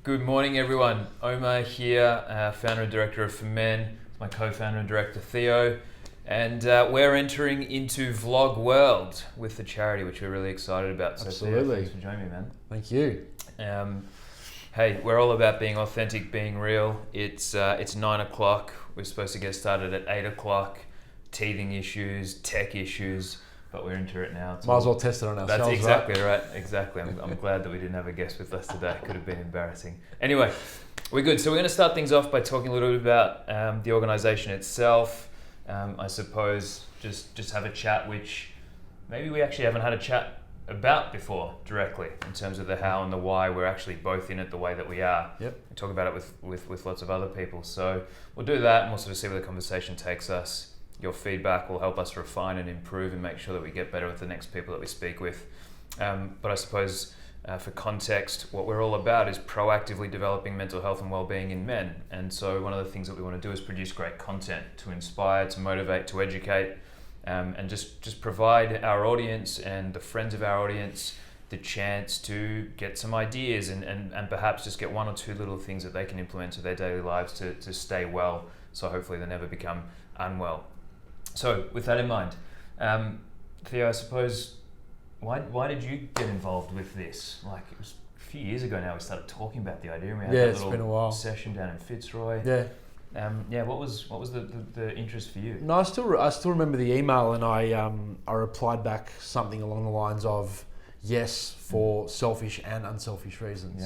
Good morning, everyone. Omar here, founder and director of For Men. My co-founder and director, Theo. And we're entering into vlog world with the charity, which we're really excited about. So Absolutely. Theo, thanks for joining me, man. Thank you. Hey, we're all about being authentic, being real. It's 9 o'clock. We're supposed to get started at 8 o'clock. Teething issues, tech issues, but we're into it now. Might as well test it on ourselves. That's exactly right. Exactly. I'm glad that we didn't have a guest with us today. Could have been embarrassing. Anyway, we're good. So we're going to start things off by talking a little bit about the organisation itself. I suppose just have a chat, which maybe we actually haven't had a chat about before directly, in terms of the how and the why. We're actually both in it the way that we are. Yep. We talk about it with lots of other people. So we'll do that, and we'll sort of see where the conversation takes us. Your feedback will help us refine and improve and make sure that we get better with the next people that we speak with. But I suppose for context, what we're all about is proactively developing mental health and well-being in men. And so one of the things that we want to do is produce great content to inspire, to motivate, to educate, and just provide our audience and the friends of our audience the chance to get some ideas and perhaps just get one or two little things that they can implement to their daily lives to stay well. So hopefully they never become unwell. So with that in mind, Theo, I suppose, why did you get involved with this? Like, it was a few years ago now we started talking about the idea, and we had that it's little been a while. session down in Fitzroy. Yeah. What was the interest for you? No, I still remember the email, and I replied back something along the lines of yes for selfish and unselfish reasons.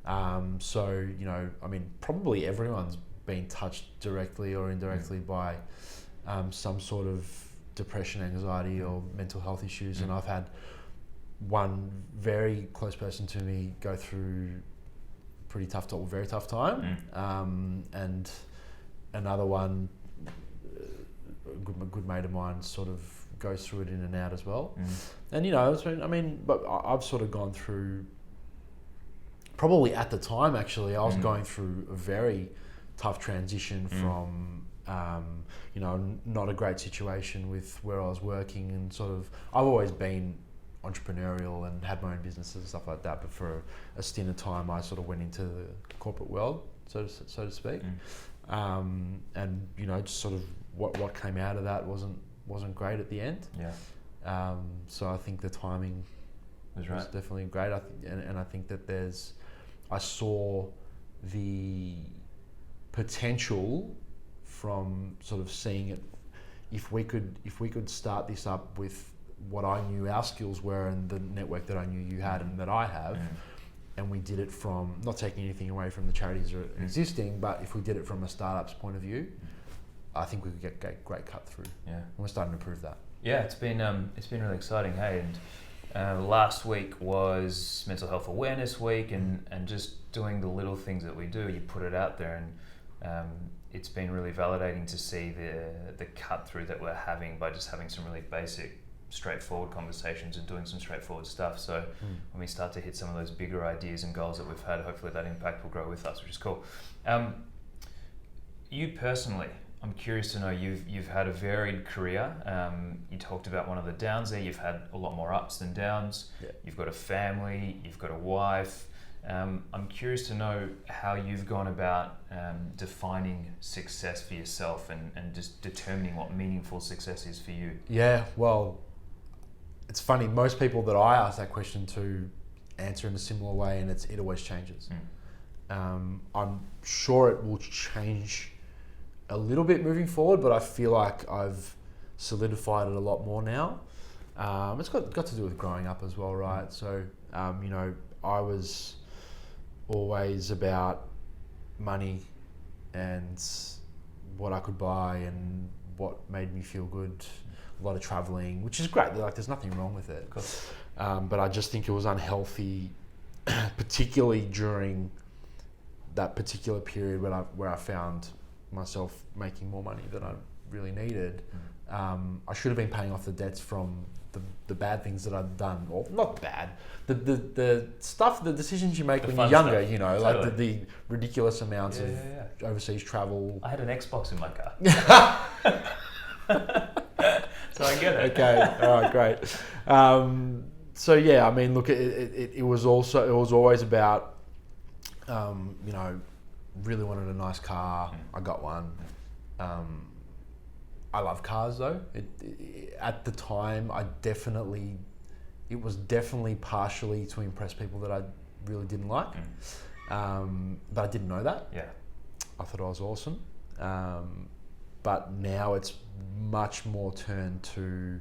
Yeah. So probably everyone's been touched directly or indirectly by some sort of depression, anxiety, or mental health issues, and I've had one very close person to me go through very tough time, and another one, a good mate of mine, sort of goes through it in and out as well. And but I've sort of gone through, probably at the time actually, I was going through a very tough transition from not a great situation with where I was working, and sort of, I've always been entrepreneurial and had my own businesses and stuff like that, but for a stint of time I sort of went into the corporate world, so to speak. And just sort of what came out of that wasn't great at the end. So I think the timing was definitely great. I think that I saw the potential from sort of seeing it, if we could start this up with what I knew our skills were and the network that I knew you had and that I have, and we did it from, not taking anything away from the charities that are existing, but if we did it from a startup's point of view, I think we could get great cut through. And we're starting to prove that. Yeah, it's been really exciting, hey. And last week was Mental Health Awareness Week, and just doing the little things that we do, you put it out there, and it's been really validating to see the cut through that we're having by just having some really basic, straightforward conversations and doing some straightforward stuff. So when we start to hit some of those bigger ideas and goals that we've had, hopefully that impact will grow with us, which is cool. You personally, I'm curious to know, you've had a varied career. You talked about one of the downs there. You've had a lot more ups than downs. You've got a family, you've got a wife. I'm curious to know how you've gone about defining success for yourself and just determining what meaningful success is for you. Yeah, well, it's funny. Most people that I ask that question to answer in a similar way, and it always changes. I'm sure it will change a little bit moving forward, but I feel like I've solidified it a lot more now. It's got to do with growing up as well, right? So, I was always about money and what I could buy and what made me feel good. A lot of traveling, which is great. Like, there's nothing wrong with it. But I just think it was unhealthy, particularly during that particular period where I found myself making more money than I really needed. I should have been paying off the debts from the bad things that I'd done, or not bad, the stuff, the decisions you make when you're younger, stuff. totally. Like the ridiculous amounts of Yeah. overseas travel. I had an Xbox in my car. So I get it. Okay, all right, great. So yeah, I mean, look, it was always about You know, really wanted a nice car. I got one. I love cars though. At the time, it was definitely partially to impress people that I really didn't like. But I didn't know that. Yeah. I thought I was awesome. But now it's much more turned to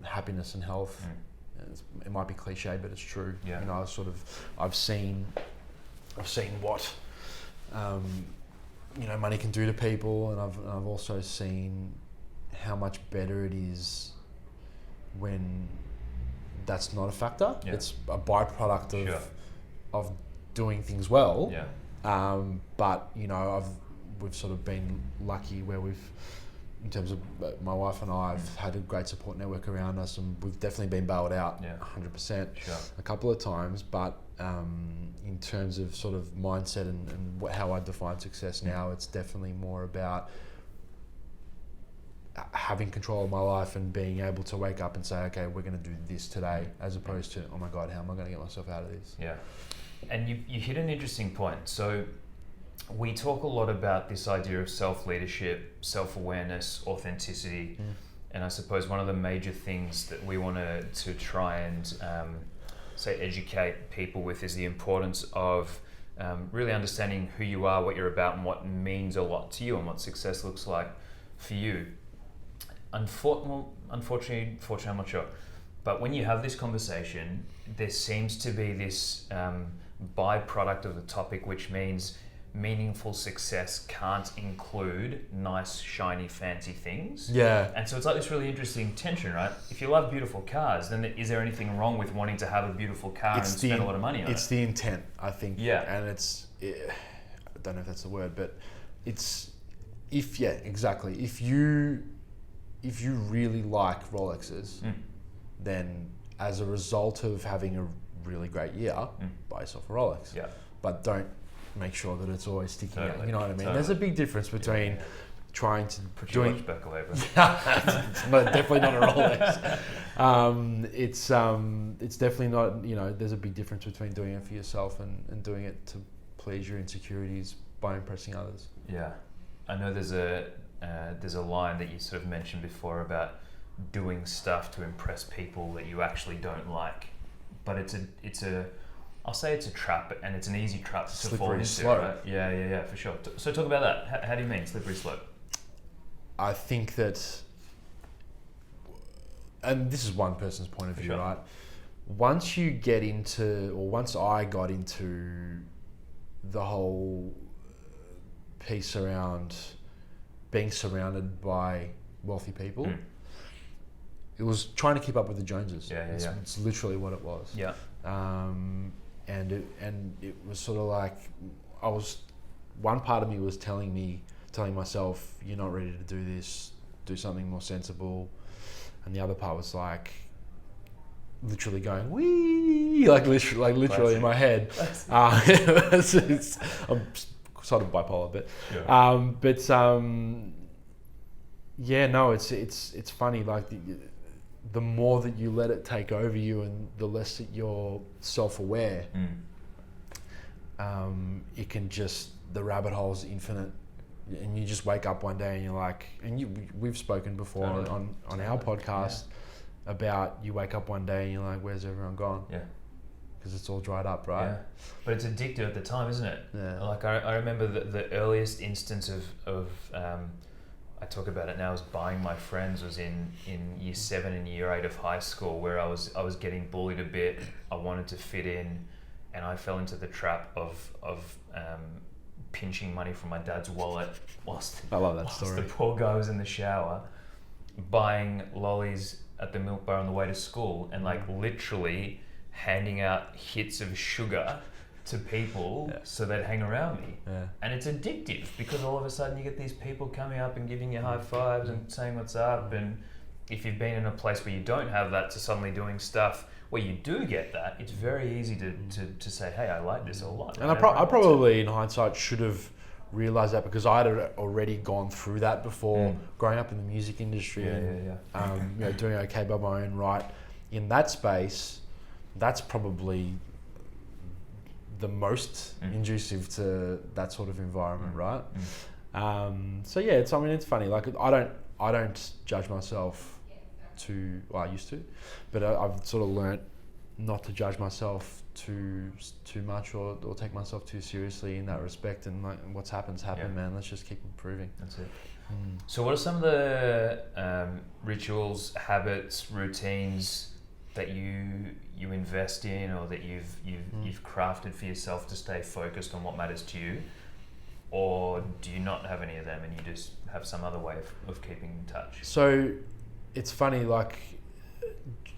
happiness and health. It might be cliche, but it's true. Yeah. You know, I've seen what you know, money can do to people, and I've also seen how much better it is when that's not a factor. Yeah. It's a byproduct of Sure. of doing things well. Yeah. But you know, we've sort of been lucky where in terms of my wife and I, have had a great support network around us, and we've definitely been bailed out 100% a couple of times. But in terms of sort of mindset and how I define success now, it's definitely more about having control of my life and being able to wake up and say, okay, we're going to do this today, as opposed to, oh my God, how am I going to get myself out of this? Yeah. And you hit an interesting point. So we talk a lot about this idea of self-leadership, self-awareness, authenticity. And I suppose one of the major things that we want to try and say educate people with is the importance of really understanding who you are, what you're about, and what means a lot to you, and what success looks like for you. Unfortunately, I'm not sure. But when you have this conversation, there seems to be this byproduct of the topic, which means meaningful success can't include nice, shiny, fancy things. Yeah. And so it's like this really interesting tension, right? If you love beautiful cars, then is there anything wrong with wanting to have a beautiful car and spend a lot of money on it? It's the intent, I think. Yeah. And I don't know if that's the word, but exactly. If you really like Rolexes, then as a result of having a really great year, buy yourself a Rolex. Yeah. But don't make sure that it's always sticking out. Totally. You know what I mean? Totally. There's a big difference between trying to Put your watch back away, bro. it's definitely not a Rolex. It's definitely not, you know, there's a big difference between doing it for yourself and doing it to please your insecurities by impressing others. Yeah. I know there's a line that you sort of mentioned before about doing stuff to impress people that you actually don't like. But I'll say it's a trap, and it's an easy trap to fall into. Slippery slope. Right? Yeah, for sure. So talk about that. How do you mean slippery slope? I think that, and this is one person's point of view, sure. right? Once I got into the whole piece around being surrounded by wealthy people, it was trying to keep up with the Joneses. It's literally what it was. Yeah. And it was sort of like one part of me was telling myself, you're not ready to do this, do something more sensible. And the other part was like literally going, wee, like literally in my head. I'm sort of bipolar, but it's funny, like the more that you let it take over you and the less that you're self-aware, it can the rabbit hole's infinite, and you just wake up one day and you're like, we've spoken before on our podcast about, you wake up one day and you're like, where's everyone gone? Yeah. Because it's all dried up, right? Yeah. But it's addictive at the time, isn't it? Yeah. Like I remember the earliest instance of I talk about it now, as buying my friends was in year 7 and year 8 of high school, where I was getting bullied a bit. I wanted to fit in, and I fell into the trap of pinching money from my dad's wallet whilst I love that story. The poor guy was in the shower, buying lollies at the milk bar on the way to school, and like literally handing out hits of sugar to people so they'd hang around me. Yeah. And it's addictive, because all of a sudden you get these people coming up and giving you high fives and saying what's up. And if you've been in a place where you don't have that, to suddenly doing stuff where you do get that, it's very easy to say, hey, I like this a lot. And I probably in hindsight should have realised that, because I had already gone through that before, growing up in the music industry and doing okay by my own right. In that space, that's probably the most conducive to that sort of environment, right? So yeah, it's funny. Like I don't judge myself I used to, but I've sort of learnt not to judge myself too much or take myself too seriously in that respect. And like what's happened, man. Let's just keep improving. That's it. So what are some of the rituals, habits, routines that you invest in, or that you've crafted for yourself to stay focused on what matters to you? Or do you not have any of them and you just have some other way of keeping in touch? So it's funny, like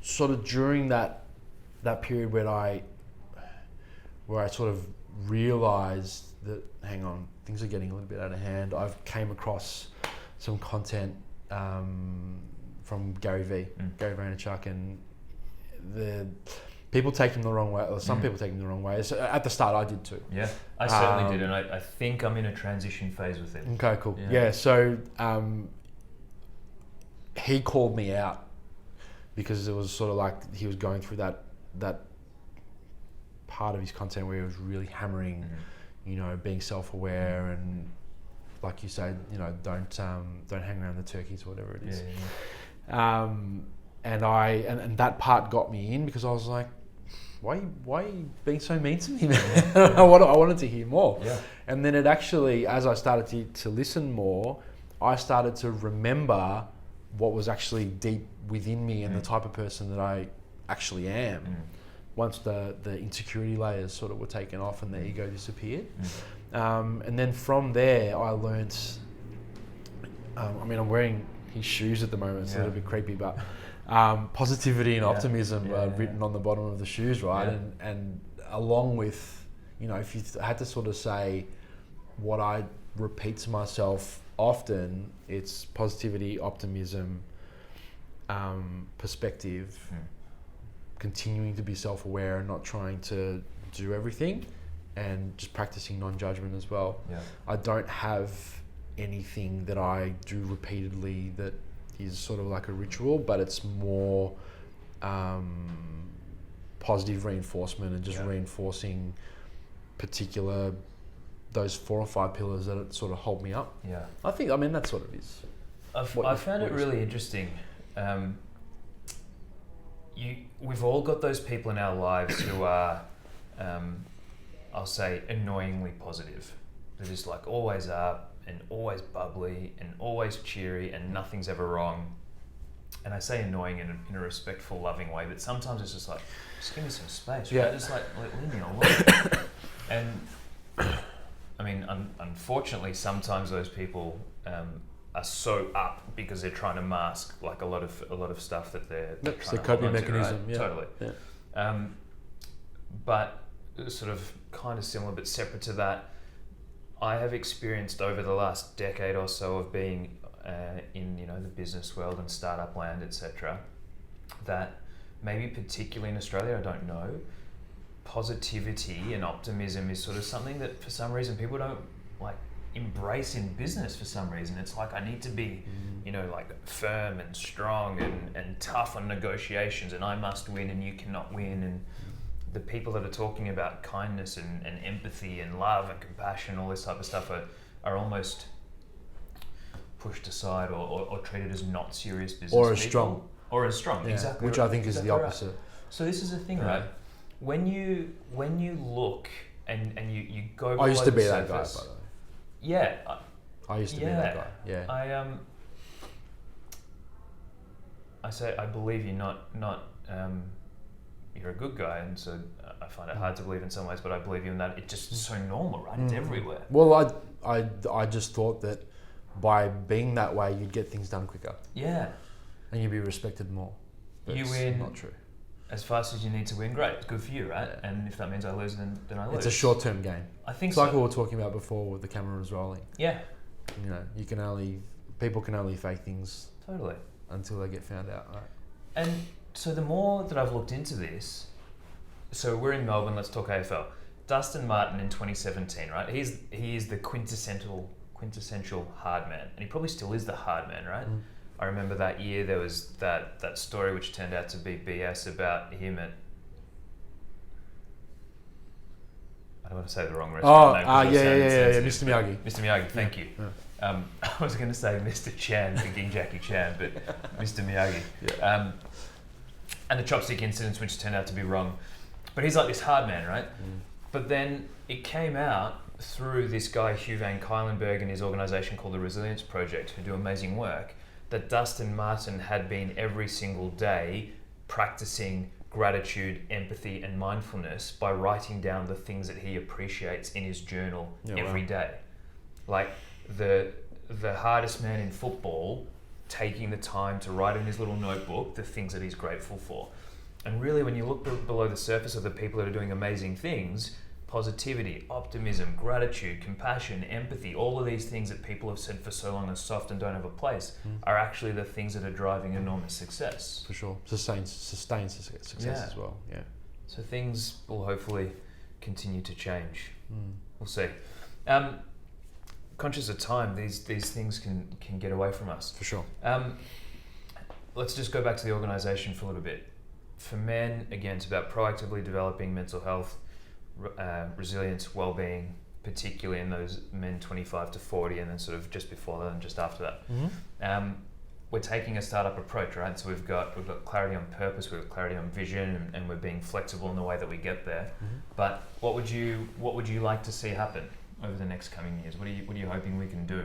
sort of during that period where I sort of realised that, hang on, things are getting a little bit out of hand. I've came across some content from Gary Vaynerchuk, and the people take him the wrong way, or some people take him the wrong way. So at the start I did too. Yeah, I certainly did, and I think I'm in a transition phase with it. Okay, cool. Yeah, so he called me out because it was sort of like he was going through that part of his content where he was really hammering, being self-aware and, like you say, don't hang around the turkeys or whatever it is. And that part got me in because I was like, why are you being so mean to me, man? I wanted to hear more. Yeah. And then it actually, as I started to listen more, I started to remember what was actually deep within me and the type of person that I actually am. Once the insecurity layers sort of were taken off and the ego disappeared. And then from there, I learned, I'm wearing his shoes at the moment, it's a little bit creepy, but positivity and optimism written on the bottom of the shoes, right? And along with, if you had to sort of say what I repeat to myself often, it's positivity, optimism, perspective, continuing to be self-aware and not trying to do everything, and just practicing non-judgment as well. I don't have anything that I do repeatedly that is sort of like a ritual, but it's more positive reinforcement and just reinforcing those 4 or 5 pillars that sort of hold me up. I think, that sort of is. I found it really interesting. We've all got those people in our lives who are, I'll say, annoyingly positive. They're just like always up and always bubbly and always cheery and nothing's ever wrong. And I say annoying in a respectful, loving way, but sometimes it's just like, just give me some space, right? Just like leave me alone. And unfortunately, sometimes those people are so up because they're trying to mask like a lot of stuff that they're trying to coping mechanism, right? Totally. But sort of kind of similar but separate to that, I have experienced over the last decade or so of being in the business world and startup land, etc., that maybe particularly in Australia, I don't know, positivity and optimism is sort of something that for some reason people don't like embrace in business for some reason. It's like, I need to be, like firm and strong and tough on negotiations, and I must win and you cannot win. And the people that are talking about kindness and empathy and love and compassion, all this type of stuff are almost pushed aside or treated as not serious business or as people. strong. Or as strong, exactly. Which I think is the opposite. Right. So this is the thing, right? When you look and you go below I used to be the that guy, surface, by the way. Yeah. I used to be that guy. Yeah. I say I believe you're not you're a good guy, and so I find it hard to believe in some ways, but I believe you in that it's just so normal, right? It's everywhere. Well, I just thought that by being that way, you'd get things done quicker. Yeah. And you'd be respected more. But you win. Not true. As fast as you need to win, great. It's good for you, right? Yeah. And if that means I lose, then I lose. It's a short-term game. I think it's like what we were talking about before with the cameras rolling. Yeah. People can only fake things. Totally. Until they get found out, right? And so the more that I've looked into this, so we're in Melbourne, let's talk AFL. Dustin Martin in 2017, right? He is the quintessential hard man, and he probably still is the hard man, right? I remember that year there was that story which turned out to be BS about him don't want to say the wrong restaurant name. Mr. Miyagi. Mr. Miyagi, thank you. Yeah. I was going to say Mr. Chan, thinking Jackie Chan, but Mr. Miyagi. Yeah. And the chopstick incidents, which turned out to be wrong. But he's like this hard man, right? But then it came out through this guy, Hugh Van Cuylenberg, and his organisation called the Resilience Project, who do amazing work, that Dustin Martin had been every single day practicing gratitude, empathy, and mindfulness by writing down the things that he appreciates in his journal every day. Like the hardest man in football taking the time to write in his little notebook the things that he's grateful for. And really, when you look below the surface of the people that are doing amazing things, positivity, optimism, gratitude, compassion, empathy, all of these things that people have said for so long are soft and don't have a place, are actually the things that are driving enormous success. For sure. Sustained success as well. Yeah. So things will hopefully continue to change. We'll see. Conscious of time, these things can get away from us. For sure. Let's just go back to the organisation for a little bit. For men, again, it's about proactively developing mental health, resilience, well-being, particularly in those men 25 to 40, and then sort of just before that and just after that. We're taking a startup approach, right? So we've got clarity on purpose, we've got clarity on vision, and we're being flexible in the way that we get there. But what would you like to see happen over the next coming years? What are you hoping we can do?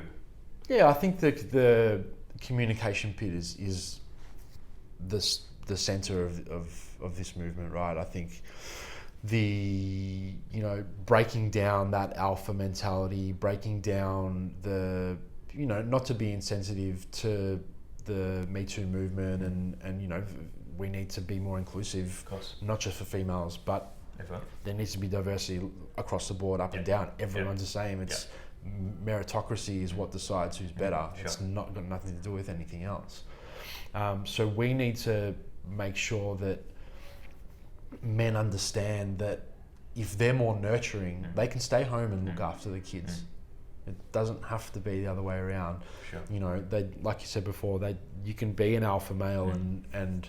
Yeah, I think the communication bit is the center of this movement, right? I think breaking down that alpha mentality, breaking down not to be insensitive to the Me Too movement, and we need to be more inclusive, of course, not just for females, but there needs to be diversity across the board, up and down. Everyone's the same. It's meritocracy is what decides who's better. Sure. It's not got nothing to do with anything else. So we need to make sure that men understand that if they're more nurturing, they can stay home and look after the kids. It doesn't have to be the other way around. Sure. They, like you said before, you can be an alpha male and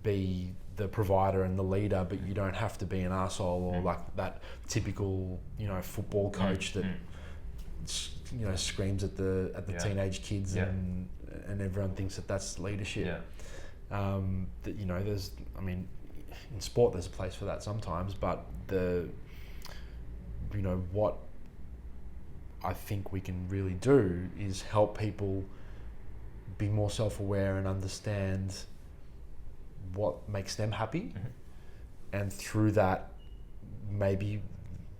be the provider and the leader, but you don't have to be an arsehole or like that typical football coach that screams at the teenage kids and everyone thinks that's leadership. In sport there's a place for that sometimes, but what I think we can really do is help people be more self-aware and understand what makes them happy, and through that maybe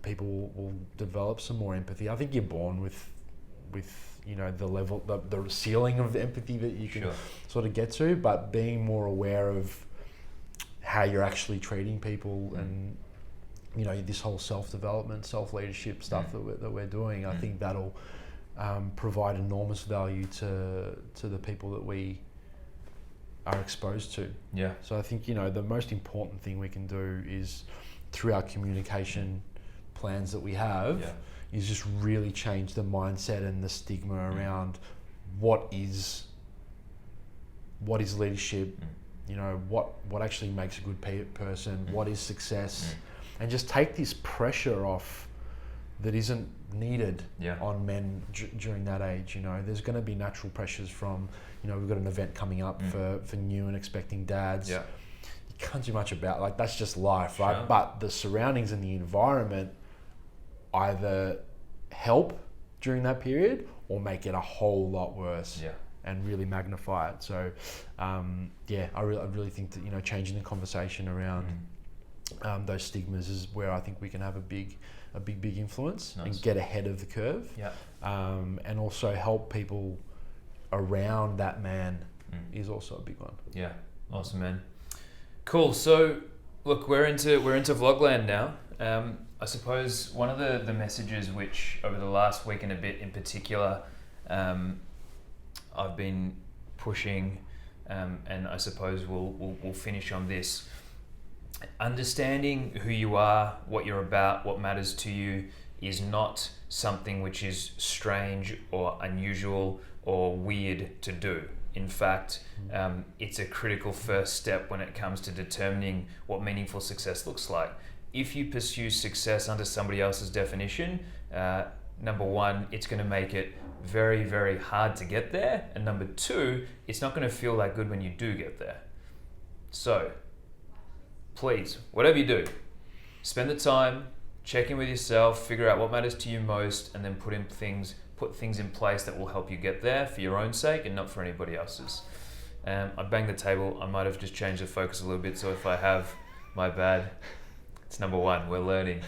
people will develop some more empathy. I think you're born with the level, the ceiling of empathy that you can sort of get to, but being more aware of how you're actually treating people and this whole self-development, self-leadership stuff that we're doing, I think that'll provide enormous value to the people that we are exposed to. Yeah. So I think the most important thing we can do is through our communication plans that we have is just really change the mindset and the stigma around what is leadership, what actually makes a good person, what is success, and just take this pressure off that isn't needed on men during that age. There's going to be natural pressures from, we've got an event coming up for new and expecting dads. You can't do much about, that's just life, right? But the surroundings and the environment either help during that period or make it a whole lot worse. And really magnify it. So, I really think that changing the conversation around those stigmas is where I think we can have a big influence and get ahead of the curve. And also help people around that man is also a big one. Yeah, awesome, man. Cool. So, look, we're into Vlogland now. I suppose one of the messages which over the last week and a bit in particular, I've been pushing, and I suppose we'll finish on this. Understanding who you are, what you're about, what matters to you is not something which is strange or unusual or weird to do. In fact, it's a critical first step when it comes to determining what meaningful success looks like. if you pursue success under somebody else's definition, number one, it's going to make it very, very hard to get there. And number two, it's not going to feel that good when you do get there. So, please, whatever you do, spend the time, check in with yourself, figure out what matters to you most, and then put things in place that will help you get there for your own sake and not for anybody else's. I banged the table. I might have just changed the focus a little bit, so if I have, my bad. It's number one, we're learning.